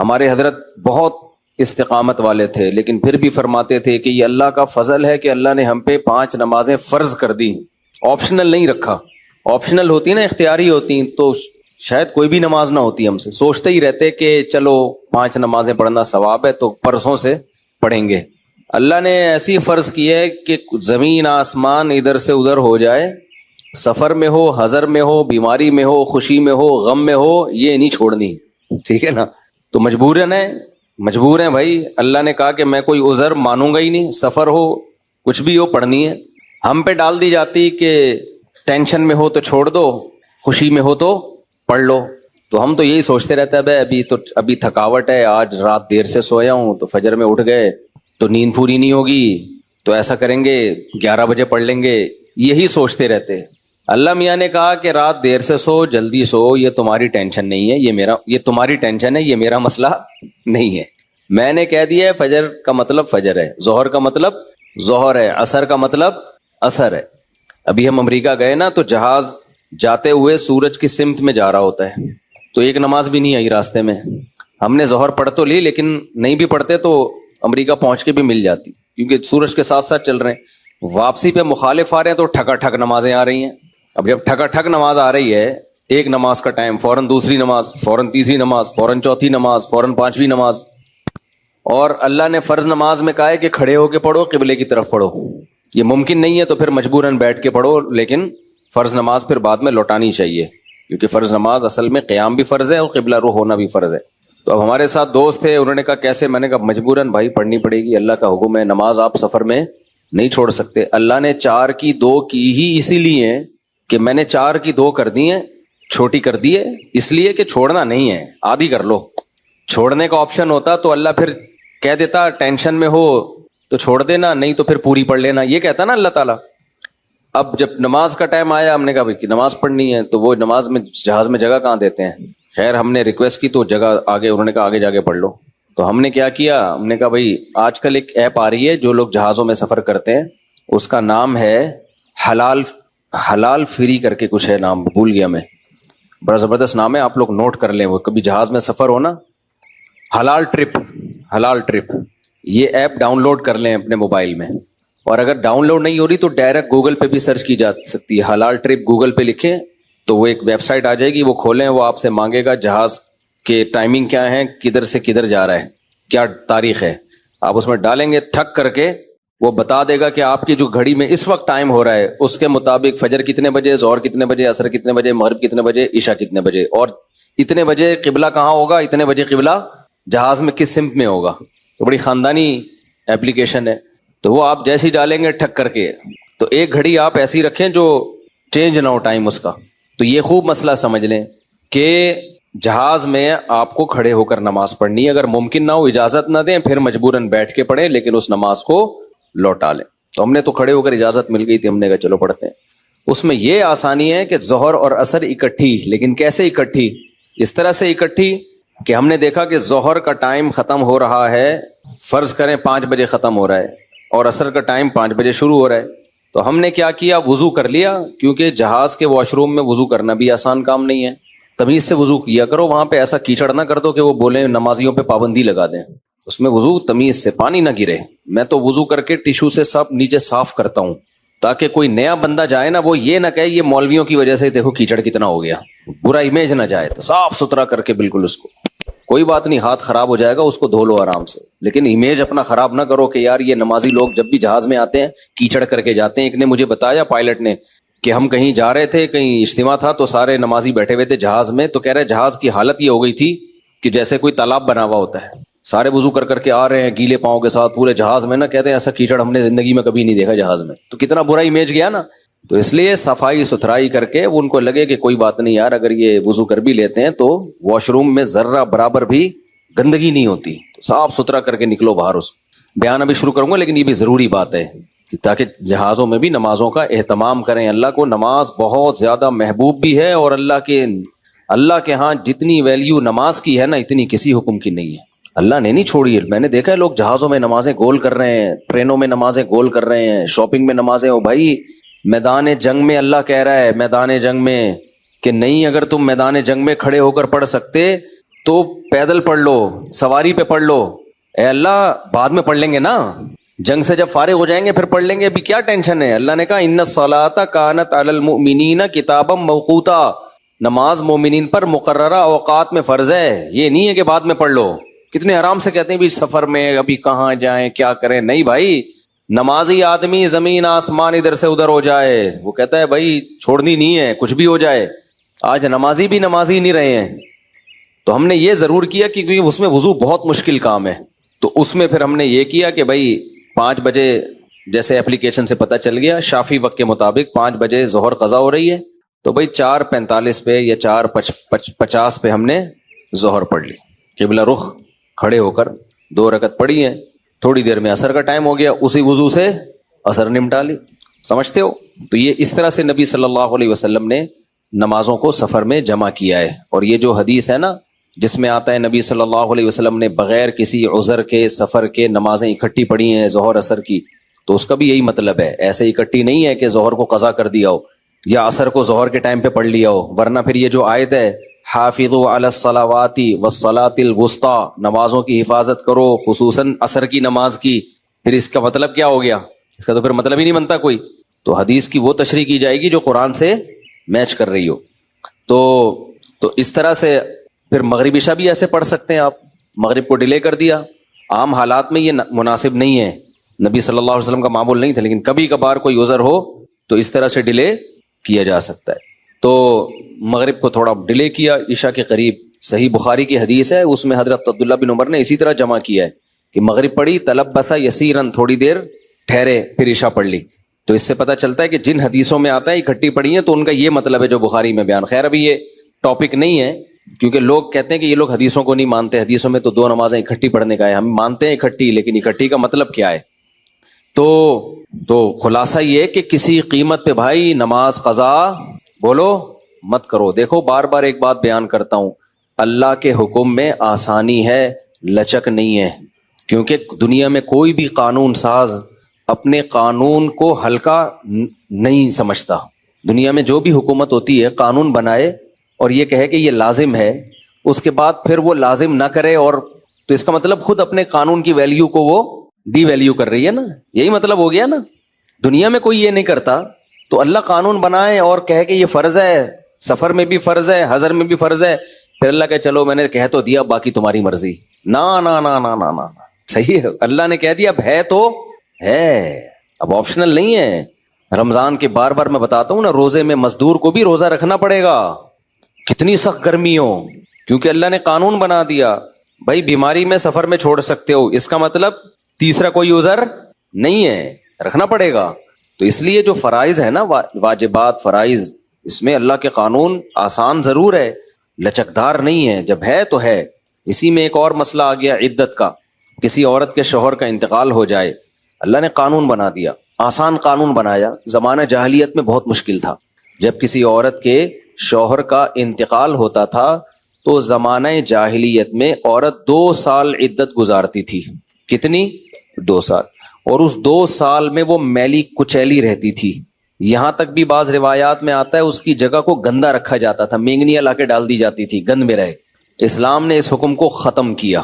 ہمارے حضرت بہت استقامت والے تھے، لیکن پھر بھی فرماتے تھے کہ یہ اللہ کا فضل ہے کہ اللہ نے ہم پہ 5 نمازیں فرض کر دی، آپشنل نہیں رکھا۔ آپشنل ہوتی نا، اختیاری ہوتی تو شاید کوئی بھی نماز نہ ہوتی، ہم سے سوچتے ہی رہتے کہ چلو 5 نمازیں پڑھنا ثواب ہے تو پرسوں سے پڑھیں گے۔ اللہ نے ایسی فرض کی ہے کہ زمین آسمان ادھر سے ادھر ہو جائے، سفر میں ہو، حضر میں ہو، بیماری میں ہو، خوشی میں ہو، غم میں ہو، یہ نہیں چھوڑنی، ٹھیک ہے نا؟ تو مجبور ہیں بھائی، اللہ نے کہا کہ میں کوئی عذر مانوں گا ہی نہیں، سفر ہو کچھ بھی ہو پڑھنی ہے۔ ہم پہ ڈال دی جاتی کہ ٹینشن میں ہو تو چھوڑ دو، خوشی میں ہو تو پڑھ لو، تو ہم تو یہی سوچتے رہتے ہیں بھائی ابھی تھکاوٹ ہے، آج رات دیر سے سویا ہوں تو فجر میں اٹھ گئے تو نیند پوری نہیں ہوگی، تو ایسا کریں گے 11 بجے پڑھ لیں گے، یہی سوچتے رہتے۔ اللہ میاں نے کہا کہ رات دیر سے سو، جلدی سو، یہ تمہاری ٹینشن نہیں ہے، یہ تمہاری ٹینشن ہے، یہ میرا مسئلہ نہیں ہے۔ میں نے کہہ دیا ہے فجر کا مطلب فجر ہے، ظہر کا مطلب ظہر ہے، عصر کا مطلب عصر ہے۔ ابھی ہم امریکہ گئے نا تو جہاز جاتے ہوئے سورج کی سمت میں جا رہا ہوتا ہے، تو ایک نماز بھی نہیں آئی راستے میں۔ ہم نے ظہر پڑھ تو لی، لیکن نہیں بھی پڑھتے تو امریکہ پہنچ کے بھی مل جاتی، کیونکہ سورج کے ساتھ ساتھ چل رہے ہیں۔ واپسی پہ مخالف آ رہے ہیں تو ٹھکا ٹھک نمازیں آ رہی ہیں۔ اب جب ٹھکا ٹھک نماز آ رہی ہے، ایک نماز کا ٹائم، فوراً دوسری نماز، فوراً تیسری نماز، فوراً چوتھی نماز، فوراً 5ویں نماز، اور اللہ نے فرض نماز میں کہا ہے کہ کھڑے ہو کے پڑھو، قبلے کی طرف پڑھو۔ یہ ممکن نہیں ہے تو پھر مجبوراً بیٹھ کے پڑھو، لیکن فرض نماز پھر بعد میں لوٹانی چاہیے، کیونکہ فرض نماز اصل میں قیام بھی فرض ہے اور قبلہ رخ ہونا بھی فرض ہے۔ تو اب ہمارے ساتھ دوست تھے، انہوں نے کہا کیسے؟ میں نے کہا مجبوراً بھائی پڑھنی پڑے گی، اللہ کا حکم ہے، نماز آپ سفر میں نہیں چھوڑ سکتے۔ اللہ نے 4 کی 2 کی ہی اسی لیے کہ میں نے 4 کی 2 کر دی ہیں، چھوٹی کر دی ہے، اس لیے کہ چھوڑنا نہیں ہے، آدھی کر لو۔ چھوڑنے کا آپشن ہوتا تو اللہ پھر کہہ دیتا ٹینشن میں ہو تو چھوڑ دینا، نہیں تو پھر پوری پڑھ لینا، یہ کہتا نا اللہ تعالیٰ۔ اب جب نماز کا ٹائم آیا، ہم نے کہا بھائی نماز پڑھنی ہے، تو وہ نماز میں جہاز میں جگہ کہاں دیتے ہیں؟ خیر ہم نے ریکویسٹ کی تو جگہ آگے، انہوں نے کہا آگے جا کے پڑھ لو۔ تو ہم نے کیا کیا، ہم نے کہا بھائی آج کل ایک ایپ آ رہی ہے جو لوگ جہازوں میں سفر کرتے ہیں، اس کا نام ہے حلال فری کر کے کچھ ہے، نام بھول گیا میں، بڑا زبردست نام ہے، آپ لوگ نوٹ کر لیں، وہ کبھی جہاز میں سفر ہو نا، حلال ٹرپ، یہ ایپ ڈاؤن لوڈ کر لیں اپنے موبائل میں، اور اگر ڈاؤن لوڈ نہیں ہو رہی تو ڈائریکٹ گوگل پہ بھی سرچ کی جا سکتی ہے، حلال ٹرپ گوگل پہ لکھیں تو وہ ایک ویب سائٹ آ جائے گی، وہ کھولیں، وہ آپ سے مانگے گا جہاز کے ٹائمنگ کیا ہے، کدھر سے کدھر جا رہا ہے، کیا تاریخ ہے، آپ اس میں ڈالیں گے، ٹھک کر کے وہ بتا دے گا کہ آپ کی جو گھڑی میں اس وقت ٹائم ہو رہا ہے اس کے مطابق فجر کتنے بجے، ظہر کتنے بجے، عصر کتنے بجے، مغرب کتنے بجے، عشاء کتنے بجے، اور اتنے بجے قبلہ کہاں ہوگا، اتنے بجے قبلہ جہاز میں کس سمت میں ہوگا۔ تو بڑی خاندانی ایپلیکیشن ہے، تو وہ آپ جیسے ہی ڈالیں گے ٹھک کر کے، تو ایک گھڑی آپ ایسی رکھیں جو چینج نہ ہو ٹائم اس کا۔ تو یہ خوب مسئلہ سمجھ لیں کہ جہاز میں آپ کو کھڑے ہو کر نماز پڑھنی ہے، اگر ممکن نہ ہو اجازت نہ دیں پھر مجبوراً بیٹھ کے پڑھیں، لیکن اس نماز کو لوٹا لیں۔ تو ہم نے تو کھڑے ہو کر اجازت مل گئی تھی، ہم نے کہا چلو پڑھتے ہیں۔ اس میں یہ آسانی ہے کہ ظہر اور عصر اکٹھی، لیکن کیسے اکٹھی؟ اس طرح سے اکٹھی کہ ہم نے دیکھا کہ ظہر کا ٹائم ختم ہو رہا ہے، فرض کریں 5 بجے ختم ہو رہا ہے، اور عصر کا ٹائم 5 بجے شروع ہو رہا ہے، تو ہم نے کیا کیا، وضو کر لیا، کیونکہ جہاز کے واش روم میں وضو کرنا بھی آسان کام نہیں ہے، تمیز سے وضو کیا کرو، وہاں پہ ایسا کیچڑ نہ کر دو کہ وہ بولیں نمازیوں پہ پابندی لگا دیں، اس میں وضو تمیز سے، پانی نہ گرے۔ میں تو وضو کر کے ٹیشو سے سب نیچے صاف کرتا ہوں، تاکہ کوئی نیا بندہ جائے نا، وہ یہ نہ کہے یہ مولویوں کی وجہ سے دیکھو کیچڑ کتنا ہو گیا، برا امیج نہ جائے، تو صاف ستھرا کر کے بالکل اس کو، کوئی بات نہیں، ہاتھ خراب ہو جائے گا اس کو دھو لو آرام سے، لیکن امیج اپنا خراب نہ کرو کہ یار یہ نمازی لوگ جب بھی جہاز میں آتے ہیں کیچڑ کر کے جاتے ہیں۔ ایک نے مجھے بتایا، پائلٹ نے، کہ ہم کہیں جا رہے تھے، کہیں اجتماع تھا، تو سارے نمازی بیٹھے ہوئے تھے جہاز میں، تو کہہ رہے جہاز کی حالت یہ ہو گئی تھی کہ جیسے کوئی تالاب بنا ہوا ہوتا ہے، سارے وضو کر کر کے آ رہے ہیں گیلے پاؤں کے ساتھ پورے جہاز میں، نا کہتے ہیں ایسا کیچڑ ہم نے زندگی میں کبھی نہیں دیکھا جہاز میں، تو کتنا برا امیج گیا نا۔ تو اس لیے صفائی ستھرائی کر کے ان کو لگے کہ کوئی بات نہیں یار، اگر یہ وضو کر بھی لیتے ہیں تو واش روم میں ذرہ برابر بھی گندگی نہیں ہوتی، تو صاف ستھرا کر کے نکلو باہر۔ اس بیان ابھی شروع کروں گا، لیکن یہ بھی ضروری بات ہے کہ تاکہ جہازوں میں بھی نمازوں کا اہتمام کریں۔ اللہ کو نماز بہت زیادہ محبوب بھی ہے، اور اللہ کے ہاں جتنی ویلیو نماز کی ہے نا، اتنی کسی حکم کی نہیں ہے۔ اللہ نے نہیں چھوڑی ہے، میں نے دیکھا ہے لوگ جہازوں میں نمازیں گول کر رہے ہیں، ٹرینوں میں نمازیں گول کر رہے ہیں، شاپنگ میں نمازیں، ہو بھائی میدان جنگ میں اللہ کہہ رہا ہے، میدان جنگ میں کہ نہیں، اگر تم میدان جنگ میں کھڑے ہو کر پڑھ سکتے تو پیدل پڑھ لو, سواری پہ پڑھ لو, اے اللہ بعد میں پڑھ لیں گے نا, جنگ سے جب فارغ ہو جائیں گے پھر پڑھ لیں گے, ابھی کیا ٹینشن ہے. اللہ نے کہا ان الصلاۃ کانت علی المؤمنین کتابا موقوتا, نماز مومنین پر مقررہ اوقات میں فرض ہے, یہ نہیں ہے کہ بعد میں پڑھ لو. کتنے آرام سے کہتے ہیں بھی سفر میں ابھی کہاں جائیں کیا کریں. نہیں بھائی, نمازی آدمی زمین آسمان ادھر سے ادھر ہو جائے وہ کہتا ہے بھائی چھوڑنی نہیں ہے, کچھ بھی ہو جائے. آج نمازی بھی نمازی نہیں رہے ہیں. تو ہم نے یہ ضرور کیا کیونکہ اس میں وضو بہت مشکل کام ہے, تو اس میں پھر ہم نے یہ کیا کہ بھائی 5 بجے جیسے اپلیکیشن سے پتہ چل گیا شافی وقت کے مطابق 5 بجے ظہر قضا ہو رہی ہے, تو بھائی 4:45 پہ یا 4:50 پہ ہم نے ظہر پڑھ لی, قبلہ رخ کھڑے ہو کر 2 رکعت پڑھی ہیں. تھوڑی دیر میں عصر کا ٹائم ہو گیا, اسی وضو سے عصر نمٹا لی. سمجھتے ہو؟ تو یہ اس طرح سے نبی صلی اللہ علیہ وسلم نے نمازوں کو سفر میں جمع کیا ہے. اور یہ جو حدیث ہے نا جس میں آتا ہے نبی صلی اللہ علیہ وسلم نے بغیر کسی عذر کے سفر کے نمازیں اکٹھی پڑھی ہیں ظہر عصر کی, تو اس کا بھی یہی مطلب ہے. ایسے اکٹھی نہیں ہے کہ ظہر کو قضا کر دیا ہو یا عصر کو ظہر کے ٹائم پہ پڑھ لیا ہو, ورنہ پھر یہ جو آیت ہے حافظوا علی الصلوات والصلاۃ الوسطی, نمازوں کی حفاظت کرو خصوصاً عصر کی نماز کی, پھر اس کا مطلب کیا ہو گیا؟ اس کا تو پھر مطلب ہی نہیں بنتا کوئی. تو حدیث کی وہ تشریح کی جائے گی جو قرآن سے میچ کر رہی ہو. تو اس طرح سے پھر مغرب عشاء بھی ایسے پڑھ سکتے ہیں آپ. مغرب کو ڈیلے کر دیا, عام حالات میں یہ مناسب نہیں ہے, نبی صلی اللہ علیہ وسلم کا معمول نہیں تھا, لیکن کبھی کبھار کوئی عذر ہو تو اس طرح سے ڈیلے کیا جا سکتا ہے. تو مغرب کو تھوڑا ڈیلے کیا عشاء کے قریب. صحیح بخاری کی حدیث ہے, اس میں حضرت عبداللہ بن عمر نے اسی طرح جمع کیا ہے کہ مغرب پڑھی تلبث یسیرا, تھوڑی دیر ٹھہرے, پھر عشاء پڑھ لی. تو اس سے پتہ چلتا ہے کہ جن حدیثوں میں آتا ہے اکٹھی پڑھی ہیں تو ان کا یہ مطلب ہے جو بخاری میں بیان. خیر ابھی یہ ٹاپک نہیں ہے کیونکہ لوگ کہتے ہیں کہ یہ لوگ حدیثوں کو نہیں مانتے, حدیثوں میں تو 2 نمازیں اکٹھی پڑھنے کا ہے. ہم مانتے ہیں اکٹھی, لیکن اکٹھی کا مطلب کیا ہے؟ تو خلاصہ یہ کہ کسی قیمت پہ بھائی نماز قضا بولو مت کرو. دیکھو بار بار ایک بات بیان کرتا ہوں, اللہ کے حکم میں آسانی ہے, لچک نہیں ہے. کیونکہ دنیا میں کوئی بھی قانون ساز اپنے قانون کو ہلکا نہیں سمجھتا. دنیا میں جو بھی حکومت ہوتی ہے قانون بنائے اور یہ کہے کہ یہ لازم ہے, اس کے بعد پھر وہ لازم نہ کرے, اور تو اس کا مطلب خود اپنے قانون کی ویلیو کو وہ ڈی ویلیو کر رہی ہے نا. یہی مطلب ہو گیا نا. دنیا میں کوئی یہ نہیں کرتا, تو اللہ قانون بنائے اور کہے کہ یہ فرض ہے, سفر میں بھی فرض ہے, حضر میں بھی فرض ہے, پھر اللہ کہ چلو میں نے کہہ تو دیا باقی تمہاری مرضی. نا نا نا نا نا نا, صحیح ہے, اللہ نے کہہ دیا اب ہے تو ہے, اب آپشنل نہیں ہے. رمضان کے بار بار میں بتاتا ہوں نا, روزے میں مزدور کو بھی روزہ رکھنا پڑے گا, کتنی سخت گرمی ہو, کیونکہ اللہ نے قانون بنا دیا بھائی بیماری میں سفر میں چھوڑ سکتے ہو, اس کا مطلب تیسرا کوئی عذر نہیں ہے, رکھنا پڑے گا. تو اس لیے جو فرائض ہے نا, واجبات فرائض, اس میں اللہ کے قانون آسان ضرور ہے, لچکدار نہیں ہے. جب ہے تو ہے. اسی میں ایک اور مسئلہ آ گیا عدت کا. کسی عورت کے شوہر کا انتقال ہو جائے, اللہ نے قانون بنا دیا, آسان قانون بنایا. زمانہ جاہلیت میں بہت مشکل تھا. جب کسی عورت کے شوہر کا انتقال ہوتا تھا تو زمانہ جاہلیت میں عورت 2 سال عدت گزارتی تھی. کتنی؟ 2 سال. اور اس 2 سال میں وہ میلی کچیلی رہتی تھی. یہاں تک بھی بعض روایات میں آتا ہے اس کی جگہ کو گندا رکھا جاتا تھا, مینگنیاں لا کے ڈال دی جاتی تھی, گند میں رہے. اسلام نے اس حکم کو ختم کیا.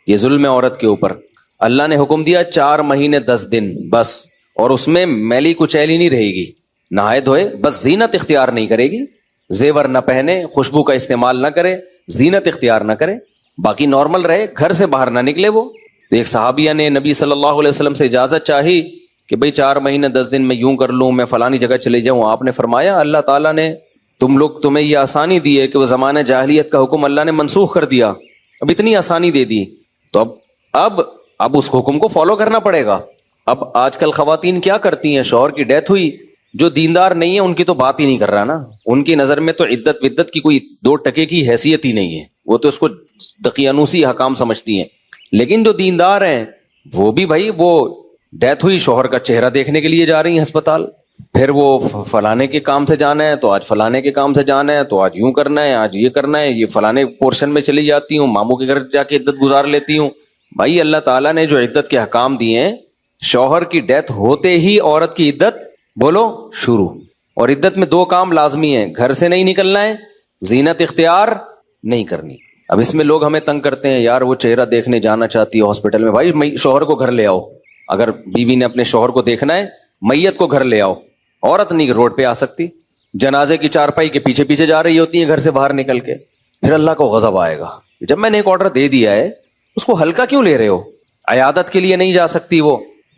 یہ ظلم ہے عورت کے اوپر. اللہ نے حکم دیا 4 مہینے 10 دن بس, اور اس میں میلی کچیلی نہیں رہے گی, نہائے دھوئے, بس زینت اختیار نہیں کرے گی, زیور نہ پہنے, خوشبو کا استعمال نہ کرے, زینت اختیار نہ کرے, باقی نارمل رہے, گھر سے باہر نہ نکلے. وہ ایک صحابیہ نے نبی صلی اللہ علیہ وسلم سے اجازت چاہی کہ بھئی 4 مہینے 10 دن میں یوں کر لوں, میں فلانی جگہ چلے جاؤں. آپ نے فرمایا اللہ تعالیٰ نے تمہیں یہ آسانی دی ہے کہ وہ زمانہ جاہلیت کا حکم اللہ نے منسوخ کر دیا, اب اتنی آسانی دے دی, تو اب اس حکم کو فالو کرنا پڑے گا. اب آج کل خواتین کیا کرتی ہیں, شوہر کی ڈیتھ ہوئی, جو دیندار نہیں ہے ان کی تو بات ہی نہیں کر رہا نا, ان کی نظر میں تو عدت ودت کی کوئی 2 ٹکے کی حیثیت ہی نہیں ہے, وہ تو اس کو دقیانوسی حکام سمجھتی ہیں. لیکن جو دیندار ہیں وہ بھی بھائی, وہ ڈیتھ ہوئی, شوہر کا چہرہ دیکھنے کے لیے جا رہی ہیں ہسپتال, پھر وہ فلانے کے کام سے جانا ہے تو آج فلانے کے کام سے جانا ہے, تو آج یوں کرنا ہے, آج یہ کرنا ہے, یہ فلانے پورشن میں چلی جاتی ہوں, ماموں کے گھر جا کے عدت گزار لیتی ہوں. بھائی اللہ تعالیٰ نے جو عدت کے حکام دیے ہیں, شوہر کی ڈیتھ ہوتے ہی عورت کی عدت بولو شروع. اور عدت میں 2 کام لازمی ہیں, گھر سے نہیں نکلنا ہے, زینت اختیار نہیں کرنی. اب اس میں لوگ ہمیں تنگ کرتے ہیں، یار وہ چہرہ دیکھنے جانا چاہتی ہے ہاسپٹل میں، بھائی شوہر کو گھر لے آؤ، اگر بیوی نے اپنے شوہر کو دیکھنا ہے میت کو گھر لے آؤ، عورت نہیں روڈ پہ آ سکتی، جنازے کی چارپائی کے پیچھے پیچھے جا رہی ہوتی ہے گھر سے باہر نکل کے، پھر اللہ کو غضب آئے گا، جب میں نے ایک آرڈر دے دیا ہے اس کو ہلکا کیوں لے رہے ہو؟ عیادت کے لیے نہیں جا سکتی وہ،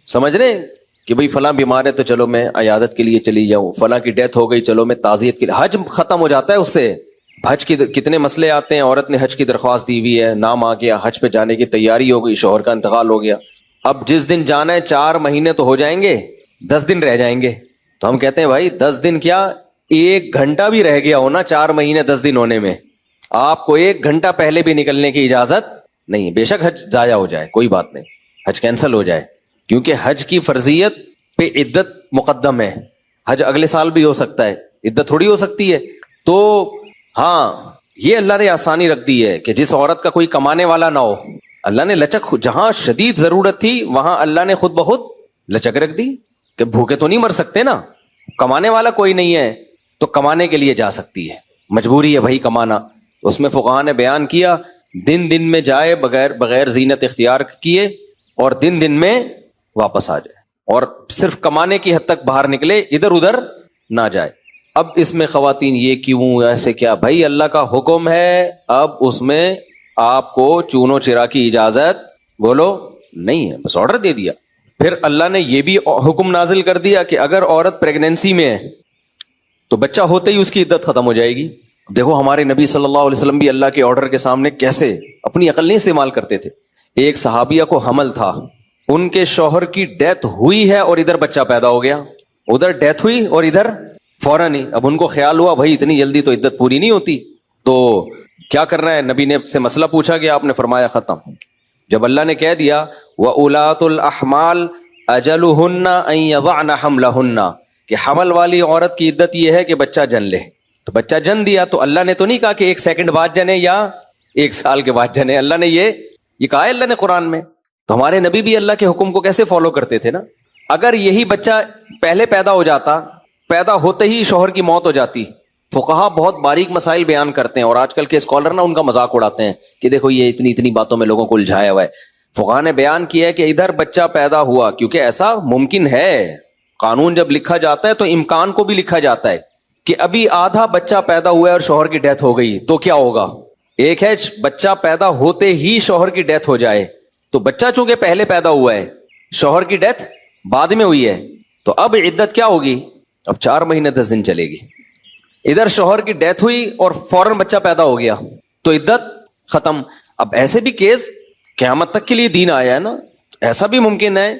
سمجھ رہے کہ بھئی فلاں بیمار ہے تو چلو میں عیادت کے لیے چلی جاؤں، فلاں کی ڈیتھ ہو گئی چلو میں تعزیت کے لیے، حج ختم ہو جاتا ہے اس سے، حج کی کتنے مسئلے آتے ہیں، عورت نے حج کی درخواست دی ہوئی ہے، نام آ گیا، حج پہ جانے کی تیاری ہو گئی، شوہر کا انتقال ہو گیا، اب جس دن جانا ہے 4 مہینے تو ہو جائیں گے، 10 دن رہ جائیں گے، تو ہم کہتے ہیں بھائی 10 دن کیا 1 گھنٹہ بھی رہ گیا ہونا 4 مہینے 10 دن ہونے میں، آپ کو 1 گھنٹہ پہلے بھی نکلنے کی اجازت نہیں، بے شک حج ضائع ہو جائے کوئی بات نہیں، حج کینسل ہو جائے، کیونکہ حج کی فرضیت پہ عدت مقدم ہے، حج اگلے سال بھی ہو سکتا ہے، عدت تھوڑی ہو سکتی ہے، تو ہاں یہ اللہ نے آسانی رکھ دی ہے کہ جس عورت کا کوئی کمانے والا نہ ہو، اللہ نے لچک، جہاں شدید ضرورت تھی وہاں اللہ نے خود بخود لچک رکھ دی کہ بھوکے تو نہیں مر سکتے نا، کمانے والا کوئی نہیں ہے تو کمانے کے لیے جا سکتی ہے، مجبوری ہے بھائی کمانا، اس میں فقہاء نے بیان کیا دن میں جائے بغیر زینت اختیار کیے، اور دن میں واپس آ جائے، اور صرف کمانے کی حد تک باہر نکلے، ادھر ادھر نہ جائے۔ اب اس میں خواتین یہ کیوں ایسے کیا، بھائی اللہ کا حکم ہے، اب اس میں آپ کو چونو چرا کی اجازت بولو نہیں ہے، بس آرڈر دے دیا۔ پھر اللہ نے یہ بھی حکم نازل کر دیا کہ اگر عورت پریگنینسی میں ہے تو بچہ ہوتے ہی اس کی عدت ختم ہو جائے گی۔ دیکھو ہمارے نبی صلی اللہ علیہ وسلم بھی اللہ کے آرڈر کے سامنے کیسے اپنی عقل نہیں استعمال کرتے تھے۔ ایک صحابیہ کو حمل تھا، ان کے شوہر کی ڈیتھ ہوئی ہے اور ادھر بچہ پیدا ہو گیا، ادھر ڈیتھ ہوئی اور ادھر فوراً ہی، اب ان کو خیال ہوا بھائی اتنی جلدی تو عدت پوری نہیں ہوتی، تو کیا کرنا ہے، نبی نے سے مسئلہ پوچھا گیا، آپ نے فرمایا ختم۔ جب اللہ نے کہہ دیا وَأُولَاتُ الْأَحْمَالِ أَجَلُهُنَّ أَن يَضَعْنَ حَمْلَهُنَّ، کہ حمل والی عورت کی عدت یہ ہے کہ بچہ جن لے، تو بچہ جن دیا تو اللہ نے تو نہیں کہا کہ 1 سیکنڈ بعد جنے یا 1 سال کے بعد جنے، اللہ نے یہ کہا ہے اللہ نے قرآن میں، تو ہمارے نبی بھی اللہ کے حکم کو کیسے فالو کرتے تھے نا۔ اگر یہی بچہ پہلے پیدا ہو جاتا، پیدا ہوتے ہی شوہر کی موت ہو جاتی، فقہا بہت باریک مسائل بیان کرتے ہیں، اور آج کل کے اسکالر نا ان کا مذاق اڑاتے ہیں کہ دیکھو یہ اتنی باتوں میں لوگوں کو الجھایا ہوا ہے۔ فقہا نے بیان کیا ہے کہ ادھر بچہ پیدا ہوا، کیونکہ ایسا ممکن ہے، قانون جب لکھا جاتا ہے تو امکان کو بھی لکھا جاتا ہے کہ ابھی آدھا بچہ پیدا ہوا ہے اور شوہر کی ڈیتھ ہو گئی تو کیا ہوگا۔ ایک ہے بچہ پیدا ہوتے ہی شوہر کی ڈیتھ ہو جائے، تو بچہ چونکہ پہلے پیدا ہوا ہے، شوہر کی ڈیتھ بعد میں ہوئی ہے، تو اب عدت کیا ہوگی، اب 4 مہینے 10 دن چلے گی۔ ادھر شوہر کی ڈیتھ ہوئی اور فوراً بچہ پیدا ہو گیا تو عدت ختم۔ اب ایسے بھی کیس قیامت تک کے لیے دین آیا ہے نا، ایسا بھی ممکن ہے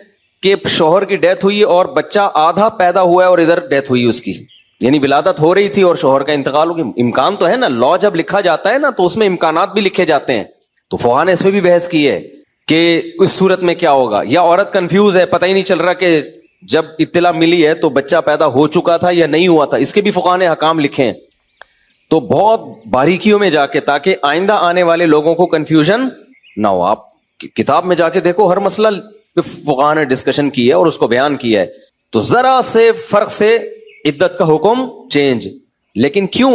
کہ شوہر کی ڈیتھ ہوئی اور بچہ آدھا پیدا ہوا ہے اور ادھر ڈیتھ ہوئی اس کی، یعنی ولادت ہو رہی تھی اور شوہر کا انتقال ہو گیا۔ امکان تو ہے نا، لا جب لکھا جاتا ہے نا تو اس میں امکانات بھی لکھے جاتے ہیں، تو فقہا نے اس میں بھی بحث کی ہے کہ اس صورت میں کیا ہوگا، یا عورت کنفیوز ہے، پتہ ہی نہیں چل رہا کہ جب اطلاع ملی ہے تو بچہ پیدا ہو چکا تھا یا نہیں ہوا تھا، اس کے بھی فقہا نے حکام لکھے ہیں، تو بہت باریکیوں میں جا کے، تاکہ آئندہ آنے والے لوگوں کو کنفیوژن نہ ہو۔ آپ کتاب میں جا کے دیکھو، ہر مسئلہ فقہا نے ڈسکشن کی ہے اور اس کو بیان کیا ہے، تو ذرا سے فرق سے عدت کا حکم چینج، لیکن کیوں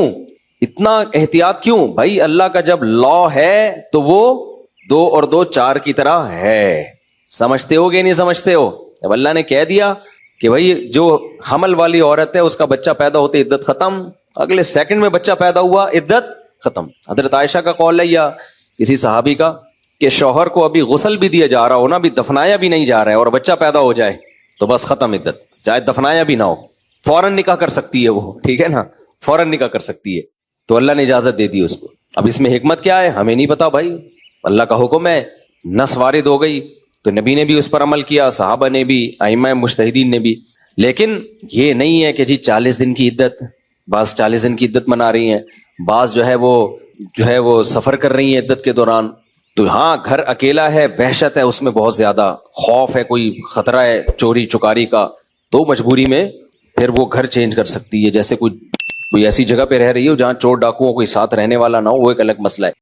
اتنا احتیاط کیوں؟ بھائی اللہ کا جب لا ہے تو وہ 2 اور 2 4 کی طرح ہے، سمجھتے ہو گے نہیں سمجھتے ہو؟ جب اللہ نے کہہ دیا کہ بھائی جو حمل والی عورت ہے اس کا بچہ پیدا ہوتے عدت ختم، اگلے سیکنڈ میں بچہ پیدا ہوا عدت ختم۔ حضرت عائشہ کا قول ہے یا کسی صحابی کا کہ شوہر کو ابھی غسل بھی دیا جا رہا ہو نا، ابھی دفنایا بھی نہیں جا رہا ہے اور بچہ پیدا ہو جائے تو بس ختم عدت، چاہے دفنایا بھی نہ ہو، فوراً نکاح کر سکتی ہے وہ، ٹھیک ہے نا، فوراً نکاح کر سکتی ہے، تو اللہ نے اجازت دے دی اس کو۔ اب اس میں حکمت کیا ہے ہمیں نہیں پتا بھائی، اللہ کا حکم ہے، نص وارد ہو گئی تو نبی نے بھی اس پر عمل کیا، صحابہ نے بھی، ائمہ مجتہدین نے بھی، لیکن یہ نہیں ہے کہ جی 40 دن کی عدت، بعض 40 دن کی عدت منا رہی ہیں، بعض جو ہے وہ سفر کر رہی ہیں عدت کے دوران، تو ہاں گھر اکیلا ہے، وحشت ہے اس میں، بہت زیادہ خوف ہے، کوئی خطرہ ہے چوری چکاری کا، تو مجبوری میں پھر وہ گھر چینج کر سکتی ہے، جیسے کوئی ایسی جگہ پہ رہ رہی ہو جہاں چور ڈاکوؤں کوئی ساتھ رہنے والا نہ ہو، وہ ایک الگ مسئلہ ہے۔